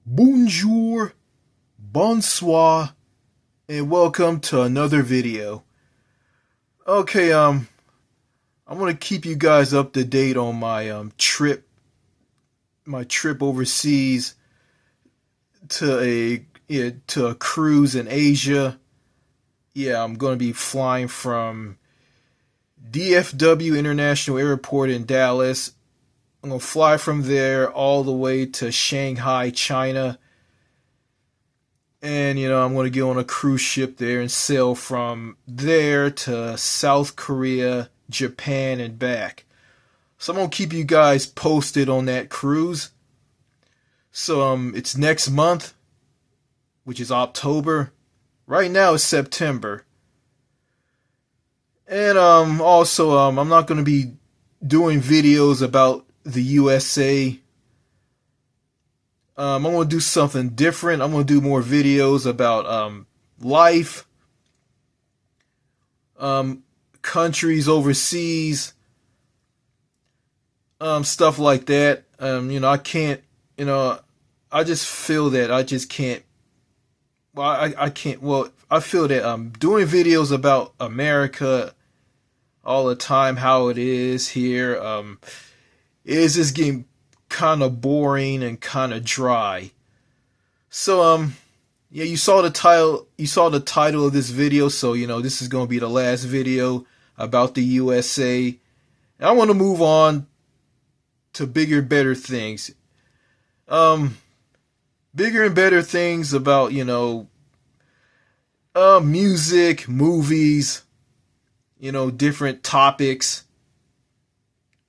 Bonjour, bonsoir, and welcome to another video. Okay, I'm gonna keep you guys up to date on my trip overseas to a cruise in Asia. Yeah, I'm gonna be flying from DFW International Airport in Dallas. I'm gonna fly from there all the way to Shanghai, China. And, I'm going to get on a cruise ship there and sail from there to South Korea, Japan, and back. So I'm going to keep you guys posted on that cruise. So, it's next month, which is October. Right now it's September. And, also, I'm not going to be doing videos about the USA. I'm going to do something different. I'm going to do more videos about life, countries overseas, stuff like that. I can't, I just feel that I just can't, well, I can't, well, I feel that doing videos about America all the time, how it is here, is just getting kind of boring and kind of dry. So yeah, you saw the title of this video, so this is going to be the last video about the USA. And I want to move on to bigger, better things. Bigger and better things about, music, movies, different topics.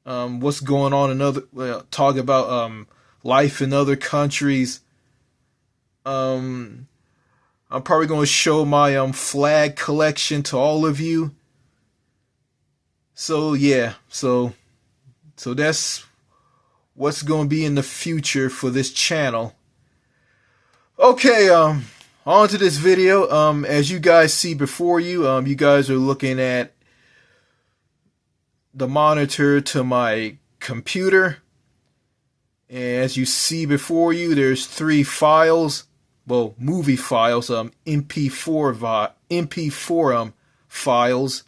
What's going on in talk about life in other countries. I'm probably going to show my flag collection to all of you. So yeah, so that's what's going to be in the future for this channel. Okay, on to this video. As you guys see before you, you guys are looking at the monitor to my computer. And as you see before you, there's three files, well, movie files, MP4 files,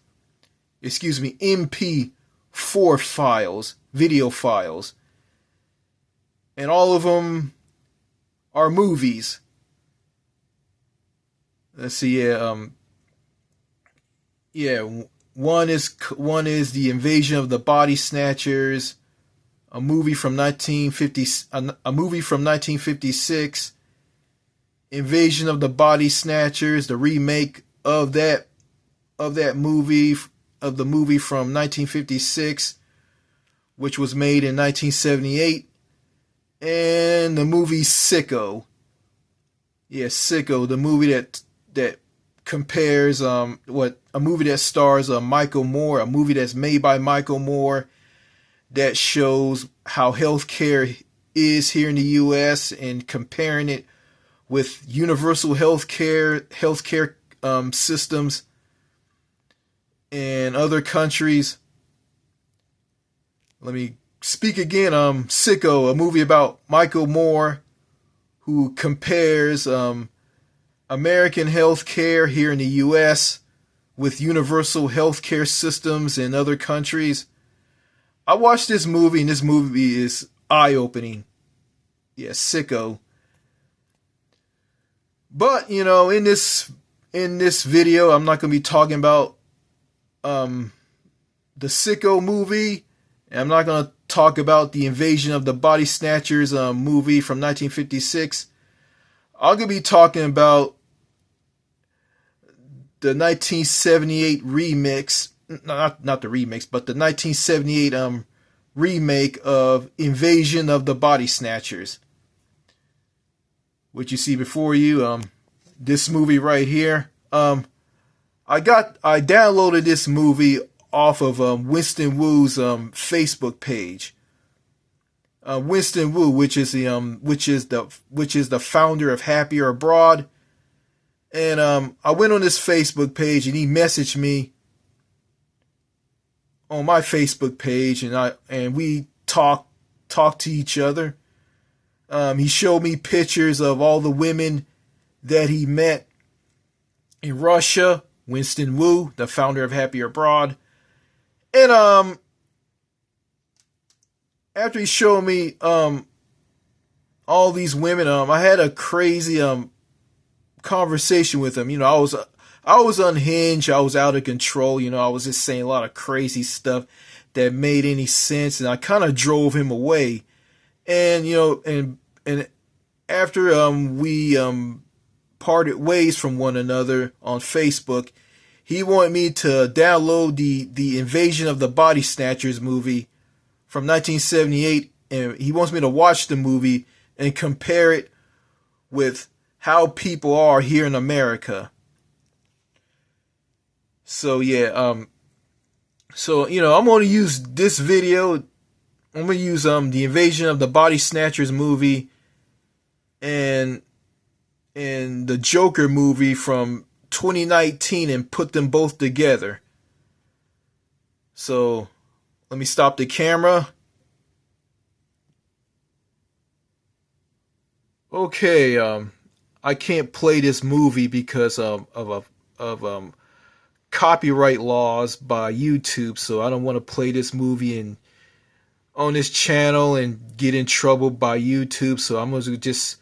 MP4 files, video files, and all of them are movies. Let's see, One is The Invasion of the Body Snatchers, a movie from 1956. Invasion of the Body Snatchers, the remake of the movie from 1956, which was made in 1978, and the movie Sicko. Yeah, Sicko, the movie that compares a movie that stars Michael Moore, a movie that's made by Michael Moore, that shows how healthcare is here in the U.S. and comparing it with universal healthcare systems in other countries. Let me speak again. Sicko, a movie about Michael Moore, who compares American healthcare here in the U.S. with universal healthcare systems in other countries. I watched this movie, and this movie is eye-opening. Yeah, Sicko. But, in this video, I'm not going to be talking about the Sicko movie. And I'm not going to talk about the Invasion of the Body Snatchers movie from 1956. I'm going to be talking about the 1978 remix, not the remix, but the 1978 remake of Invasion of the Body Snatchers, which you see before you. This movie right here. I downloaded this movie off of Winston Wu's Facebook page. Winston Wu, which is the founder of Happier Abroad. And I went on his Facebook page, and he messaged me on my Facebook page, and we talked to each other. He showed me pictures of all the women that he met in Russia. Winston Wu, the founder of Happy Abroad. And after he showed me all these women, I had a crazy conversation with him. I was unhinged. I was out of control. I was just saying a lot of crazy stuff that made any sense, and I kind of drove him away. And and after we parted ways from one another on Facebook, he wanted me to download the Invasion of the Body Snatchers movie from 1978, and he wants me to watch the movie and compare it with how people are here in America. So yeah, I'm going to use this video. I'm going to use the Invasion of the Body Snatchers movie and the Joker movie from 2019 and put them both together. So let me stop the camera. Okay, I can't play this movie because of copyright laws by YouTube, so I don't want to play this movie on this channel and get in trouble by YouTube. So I'm going to just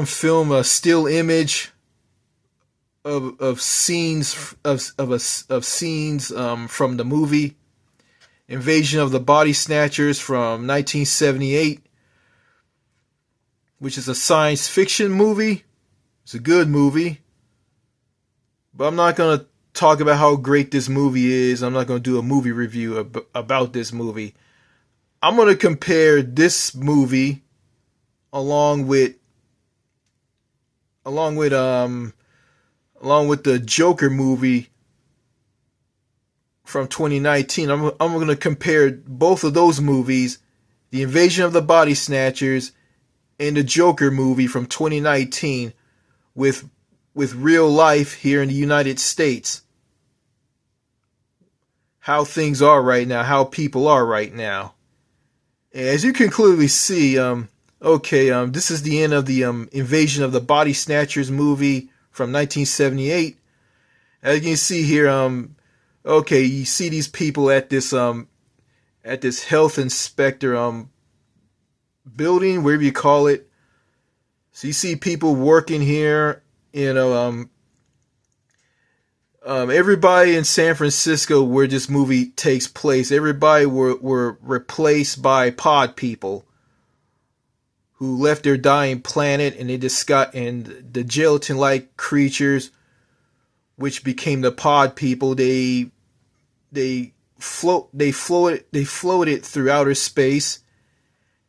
film a still image of scenes of scenes from the movie Invasion of the Body Snatchers from 1978, which is a science fiction movie. It's a good movie, but I'm not going to talk about how great this movie is. I'm not going to do a movie review about this movie. I'm going to compare this movie along with the Joker movie from 2019. I'm going to compare both of those movies, the Invasion of the Body Snatchers and the Joker movie from 2019, with real life here in the United States. How things are right now, how people are right now. As you can clearly see, this is the end of the Invasion of the Body Snatchers movie from 1978. As you can see here, you see these people at this health inspector building, wherever you call it. So you see people working here. Everybody in San Francisco, where this movie takes place, everybody were replaced by pod people who left their dying planet, and and the gelatin-like creatures, which became the pod people. They floated through outer space,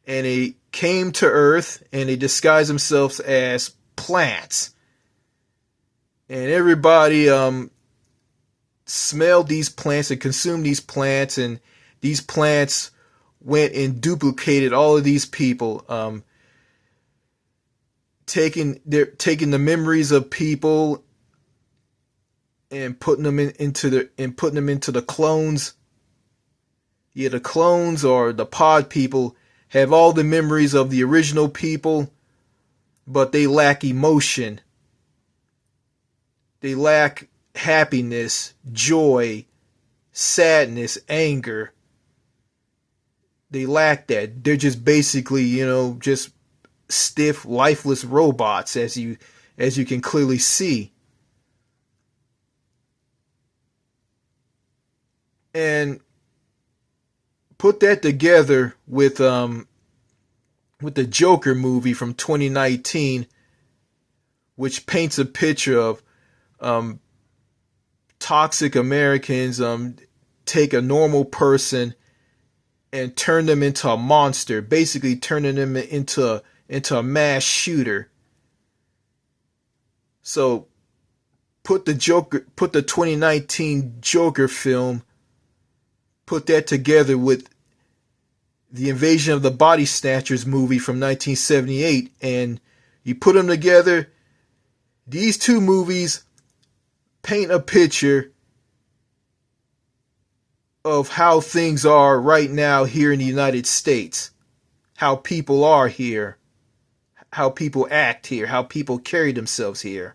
and they came to Earth, and they disguised themselves as plants. And everybody smelled these plants and consumed these plants, and these plants went and duplicated all of these people, taking the memories of people and putting them into the clones. Yeah, the clones or the pod people have all the memories of the original people, but they lack emotion. They lack happiness, joy, sadness, anger. They lack that. They're just basically, just stiff, lifeless robots, as you can clearly see. And put that together with the Joker movie from 2019, which paints a picture of toxic Americans take a normal person and turn them into a monster, basically turning them into a mass shooter. So put the 2019 Joker film, put that together with the Invasion of the Body Snatchers movie from 1978, and you put them together. These two movies paint a picture of how things are right now here in the United States. how people are here, how people act here, how people carry themselves here.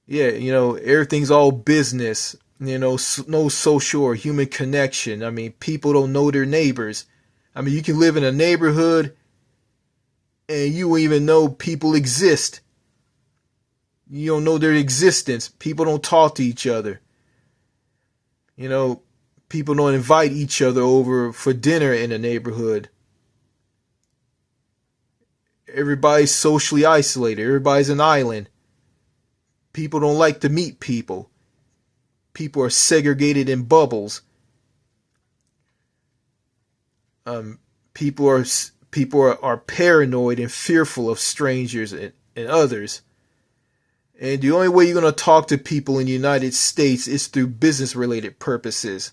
Yeah, everything's all business. No social or human connection. I mean, people don't know their neighbors. I mean, you can live in a neighborhood and you won't even know people exist. You don't know their existence. People don't talk to each other. People don't invite each other over for dinner in a neighborhood. Everybody's socially isolated. Everybody's an island. People don't like to meet people. People are segregated in bubbles. Um, people are paranoid and fearful of strangers and others. And the only way you're going to talk to people in the United States is through business-related purposes.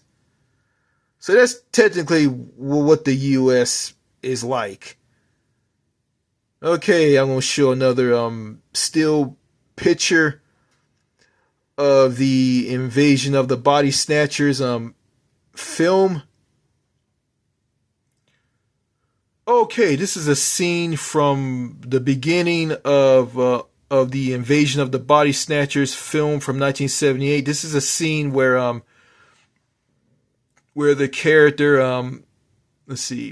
So that's technically what the U.S. is like. Okay, I'm going to show another still picture of the Invasion of the Body Snatchers film. Okay, this is a scene from the beginning of the Invasion of the Body Snatchers film from 1978. This is a scene where the character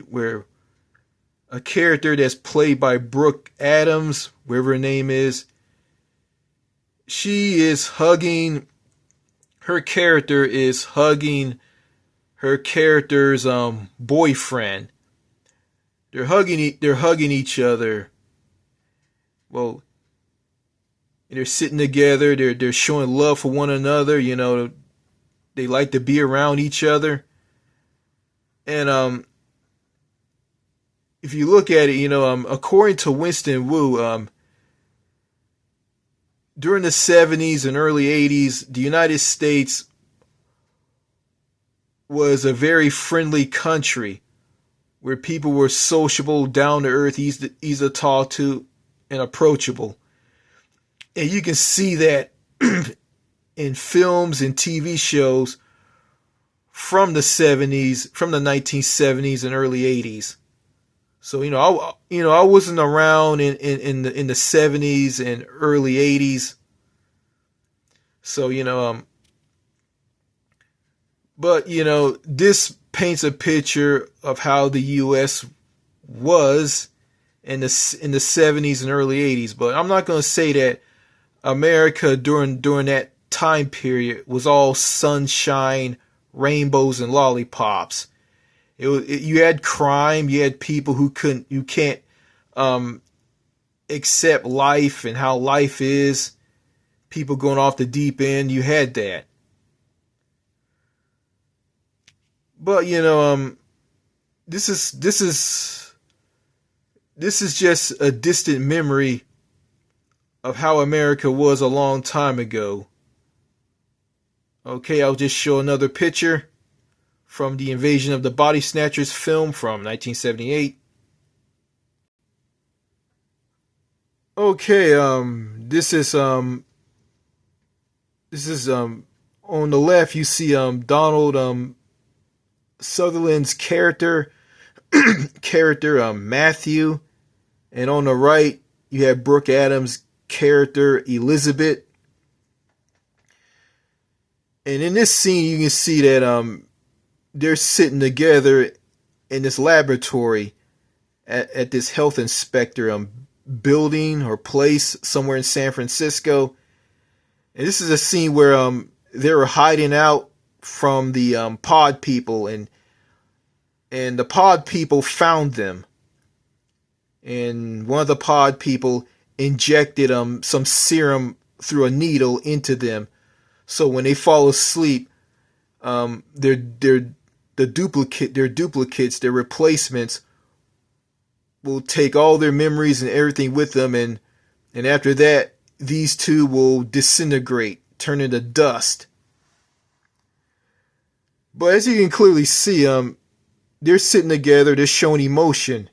where a character that's played by Brooke Adams, whatever her name is, her character is hugging her character's boyfriend. They're hugging each other. Well, they're sitting together. They're showing love for one another. They like to be around each other. And if you look at it, according to Winston Wu, during the 70s and early 80s, the United States was a very friendly country where people were sociable, down to earth, easy to talk to, and approachable. And you can see that in films and TV shows from the 70s, from the 1970s and early 80s. So I wasn't around in the 70s and early 80s. So but this paints a picture of how the U.S. was in the 70s and early 80s. But I'm not going to say that America during that time period was all sunshine, rainbows, and lollipops. You had crime. You had people who can't accept life and how life is. People going off the deep end. You had that. But this is just a distant memory of how America was a long time ago. Okay, I'll just show another picture from the Invasion of the Body Snatchers film from 1978. Okay, this is on the left you see Donald Sutherland's character Matthew, and on the right you have Brooke Adams' character Elizabeth. And in this scene you can see that they're sitting together in this laboratory at this health inspector building or place somewhere in San Francisco. And this is a scene where they were hiding out from the pod people, and the pod people found them. And one of the pod people injected some serum through a needle into them, so when they fall asleep, their duplicates, their replacements, will take all their memories and everything with them, and after that, these two will disintegrate, turn into dust. But as you can clearly see, they're sitting together, they're showing emotion.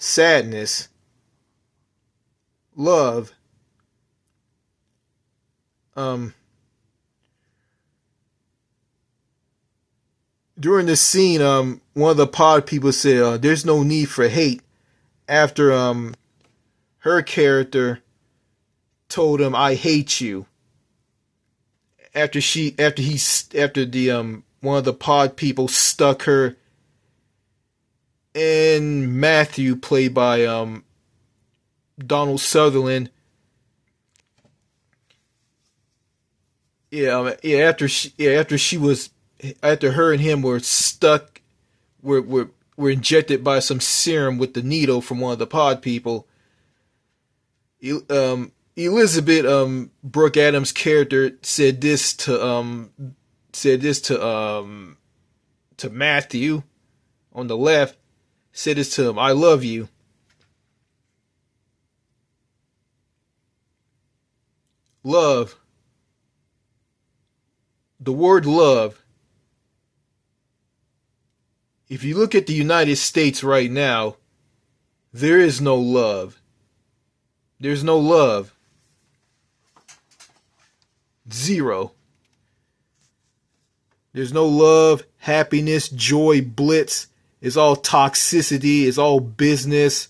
Sadness, love, during the scene, one of the pod people said, "There's no need for hate." After her character told him, "I hate you." After the one of the pod people stuck her, and Matthew, played by Donald Sutherland. After her and him were stuck, were injected by some serum with the needle from one of the pod people. Elizabeth, Brooke Adams' character, said this to Matthew on the left. Said this to him: "I love you." Love. The word love. If you look at the United States right now, there is no love. There's no love. Zero. There's no love, happiness, joy, blitz. It's all toxicity. It's all business.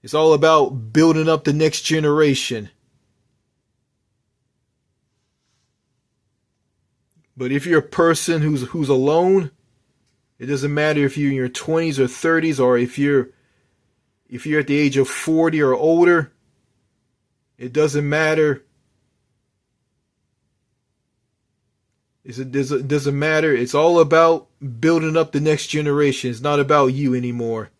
It's all about building up the next generation. But if you're a person who's alone, it doesn't matter if you're in your 20s or 30s, or if you're at the age of 40 or older, it doesn't matter. It doesn't matter. It's all about building up the next generation. It's not about you anymore.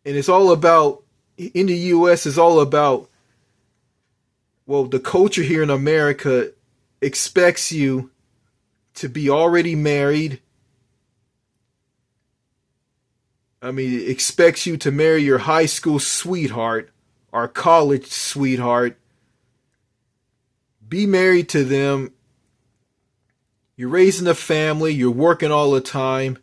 And it's all about, in the U.S., it's all about, well, the culture here in America expects you to be already married. I mean, it expects you to marry your high school sweetheart or college sweetheart. Be married to them. You're raising a family. You're working all the time.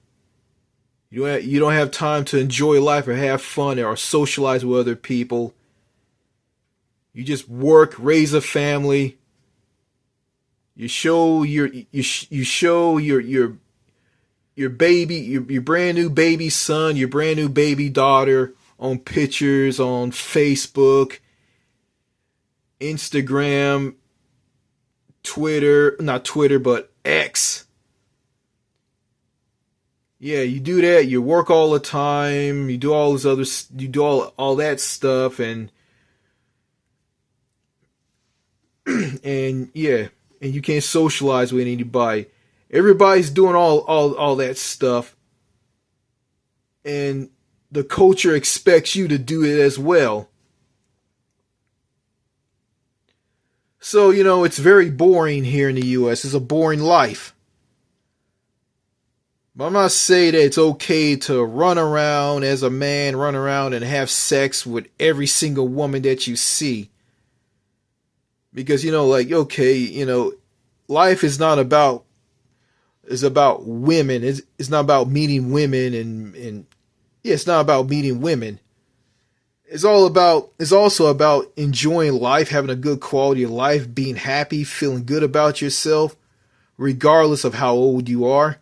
You don't have time to enjoy life or have fun or socialize with other people. You just work, raise a family. You show your baby, your brand new baby son, your brand new baby daughter on pictures on Facebook, Instagram, Twitter, not Twitter, but X. Yeah, you do that. You work all the time. You do all this other. You do all that stuff, and yeah, and you can't socialize with anybody. Everybody's doing all that stuff, and the culture expects you to do it as well. So, it's very boring here in the U.S. It's a boring life. But I'm not saying that it's okay to run around as a man, run around and have sex with every single woman that you see. Because, life is not about, it's about women. It's not about meeting women and yeah, it's not about meeting women. It's also about enjoying life, having a good quality of life, being happy, feeling good about yourself, regardless of how old you are.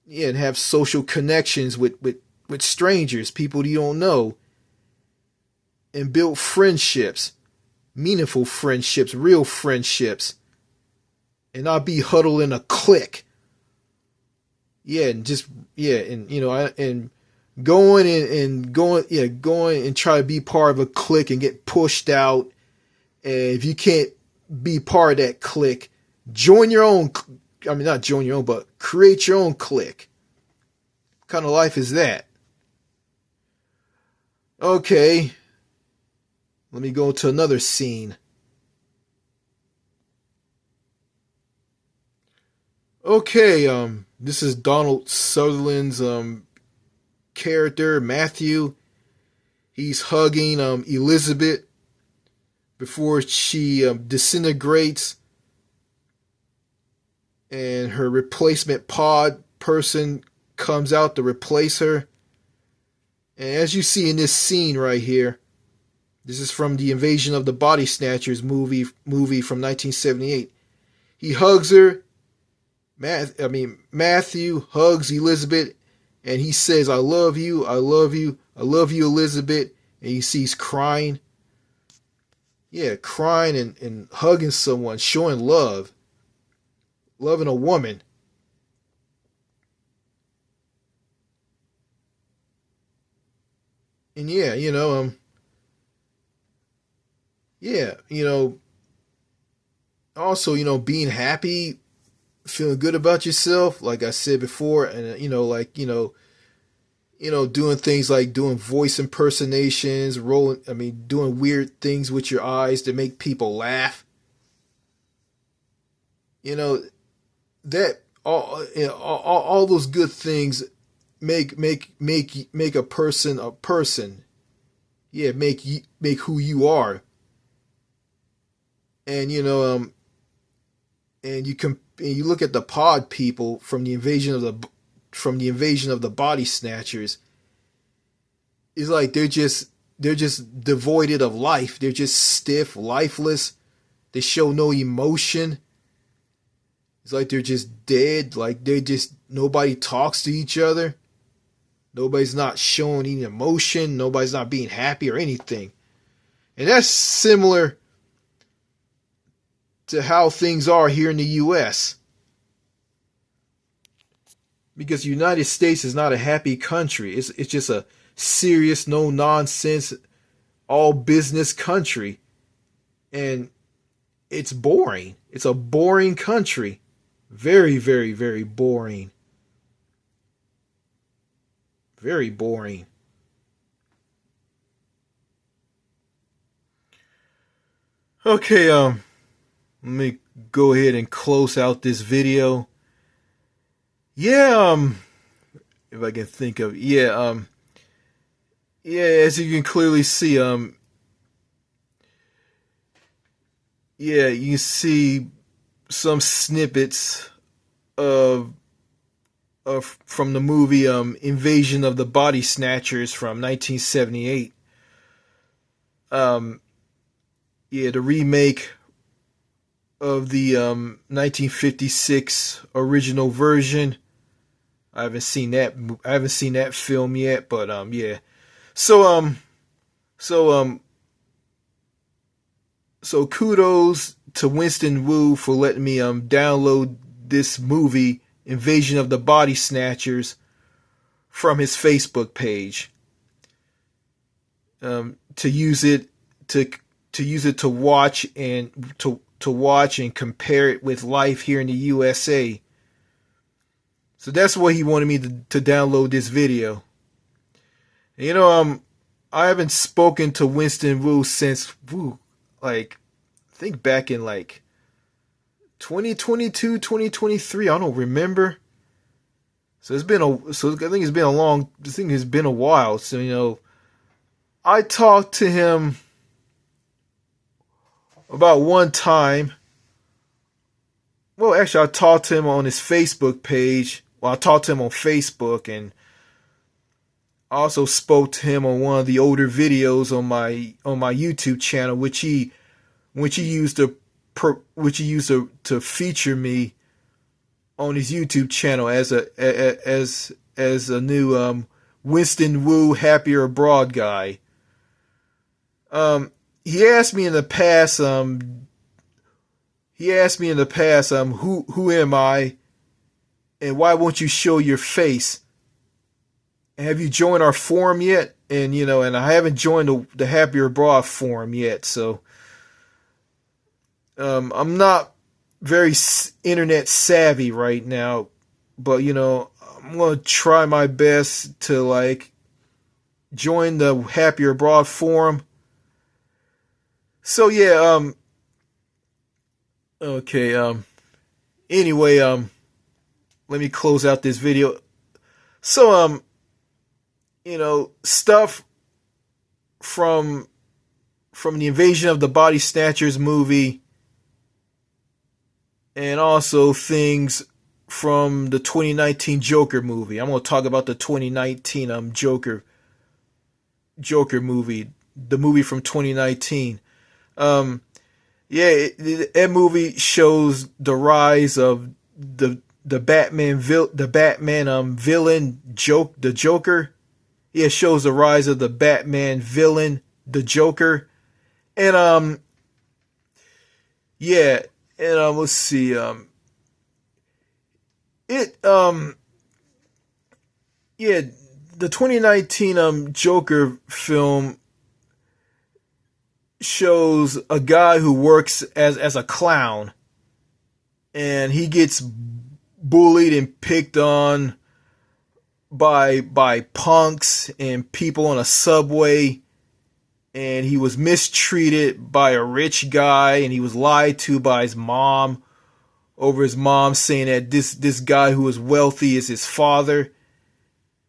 Yeah, and have social connections with strangers, people you don't know. And build friendships, meaningful friendships, real friendships. And not be huddled in a clique. Yeah, and going and try to be part of a clique and get pushed out. And if you can't be part of that clique, join your own. I mean, not join your own, but create your own clique. What kind of life is that? Okay. Let me go to another scene. Okay, this is Donald Sutherland's character, Matthew. He's hugging Elizabeth before she disintegrates, and her replacement pod person comes out to replace her. And as you see in this scene right here, this is from the Invasion of the Body Snatchers movie from 1978. He hugs her, Matthew hugs Elizabeth, and he says, "I love you, I love you, I love you, Elizabeth." And you see he's crying. Yeah, crying and hugging someone, showing love, loving a woman. And yeah, yeah, also, being happy, feeling good about yourself, like I said before, and doing things like doing voice impersonations, doing weird things with your eyes to make people laugh. You know that all those good things make a person a person. Yeah, make who you are. And and you look at the pod people from the invasion of the body snatchers. It's like they're just devoid of life. They're just stiff, lifeless. They show no emotion. It's like they're just dead. Like they just nobody talks to each other. Nobody's not showing any emotion. Nobody's not being happy or anything. And that's similar to how things are here in the US. Because the United States is not a happy country. It's just a serious, no nonsense, all business country. And it's boring. It's a boring country. Very, very, very boring. Very boring. Okay, let me go ahead and close out this video. Yeah, if I can think of, yeah, as you can clearly see, yeah, you can see some snippets of from the movie Invasion of the Body Snatchers from 1978. Um, yeah, the remake of the 1956 original version. I haven't seen that. I haven't seen that film yet, but yeah. So so um, so kudos to Winston Wu for letting me download this movie Invasion of the Body Snatchers from his Facebook page. To use it to watch and compare it with life here in the USA. So that's why he wanted me to download this video. I haven't spoken to Winston Wu since like I think back in like 2022, 2023. I don't remember. So I think it's been a long. I think it's been a while. So I talked to him about one time. Well, actually, I talked to him on his Facebook page. Well, I talked to him on Facebook, and I also spoke to him on one of the older videos on my YouTube channel, which he used to feature me on his YouTube channel as a new Winston Wu Happier Abroad guy. He asked me in the past. Who am I, and why won't you show your face? Have you joined our forum yet? And and I haven't joined the Happier Abroad forum yet. So I'm not very internet savvy right now, but I'm gonna try my best to like join the Happier Abroad forum. So yeah, okay, anyway, let me close out this video. So stuff from the Invasion of the Body Snatchers movie, and also things from the 2019 Joker movie. I'm going to talk about the 2019 Joker movie, the movie from 2019. Yeah, that movie shows the rise of the villain the Joker. Yeah, it shows the rise of the Batman villain, the Joker. And yeah, and let's see, it yeah, the 2019 Joker film shows a guy who works as a clown, and he gets bullied and picked on by punks and people on a subway, and he was mistreated by a rich guy, and he was lied to by his mom, over his mom saying that this guy who was wealthy is his father.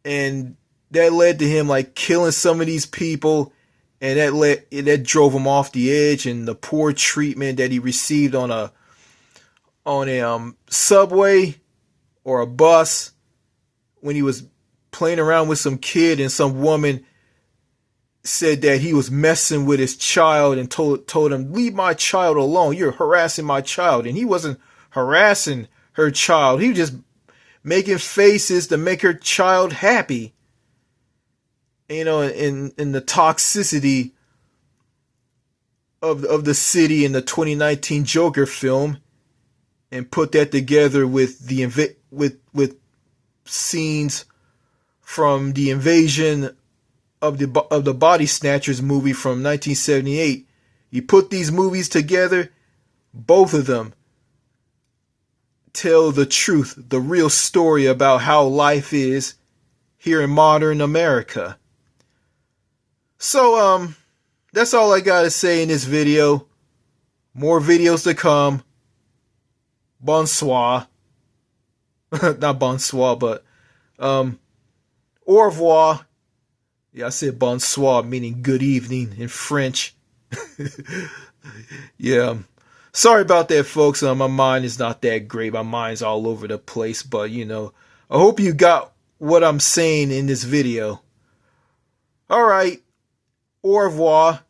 And that led to him like killing some of these people, and that drove him off the edge. And the poor treatment that he received on a subway or a bus when he was playing around with some kid, and some woman said that he was messing with his child and told him, "Leave my child alone, you're harassing my child." And he wasn't harassing her child, he was just making faces to make her child happy. You know, in the toxicity of the city in the 2019 Joker film, and put that together with with scenes from the invasion of the Body Snatchers movie from 1978. You put these movies together, both of them tell the truth, the real story about how life is here in modern America. So that's all I gotta say in this video. More videos to come. Bonsoir. Not bonsoir, but au revoir. Yeah, I said bonsoir, meaning good evening in French. Yeah. Sorry about that, folks. My mind is not that great. My mind's all over the place. But, you know, I hope you got what I'm saying in this video. All right. Au revoir.